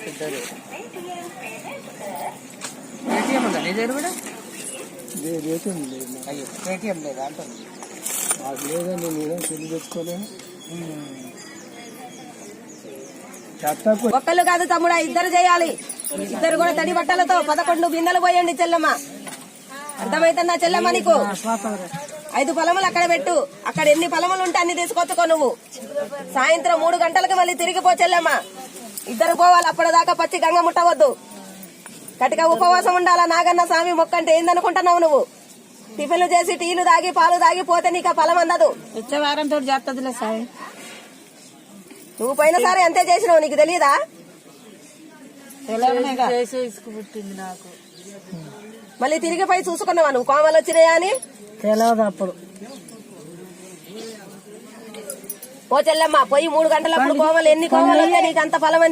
పెద్దది పేటిఎం ఉందా నీ దగ్గర కూడా? అయ్యో పేటిఎం లేదా అంటుంది. అది లేదండి, నేనే పెళ్లి పెట్టుకోలేను. ఒక్కళ్ళు కాదు తమ్ముడా, ఇద్దరు చేయాలి. ఇద్దరు కూడా తడి బట్టలతో 11 బిందెలు పోయండి చెల్లమ్మ. అర్థమైతుందా చెల్లమ్మ నీకు? 5 పొలములు అక్కడ పెట్టు. అక్కడ ఎన్ని పొలములు ఉంటే అన్ని తీసుకొచ్చుకో నువ్వు. సాయంత్రం 3 గంటలకు మళ్ళీ తిరిగిపో చెల్లమ్మ. ఇద్దరు పోవాలి, అప్పటిదాకా పచ్చి గంగ ముట్టవద్దు. కటిక ఉపవాసం ఉండాలా. నాగన్న స్వామి మొక్కంటే ఏందనుకుంటున్నావు నువ్వు? టిఫిన్లు చేసి టీలు దాగి పాలు దాగి పోతే నీకు ఆ ఫలం అందదు. వచ్చే వారంతో చేస్తుందిలే సాయి. నువ్వు పోయినసారి అంతే చేసినావు, నీకు తెలియదా? చేసే ఇసుకు పుట్టింది నాకు. మళ్ళీ తిరిగిపోయి చూసుకున్నావా నువ్వు కోమలు వచ్చినాయా అని? తెలియదు అప్పుడు. ఓ చెల్లమ్మ, పోయి 3 గంటలప్పుడు కోమలు ఎన్ని కోమలు వస్తే నీకు అంత ఫలం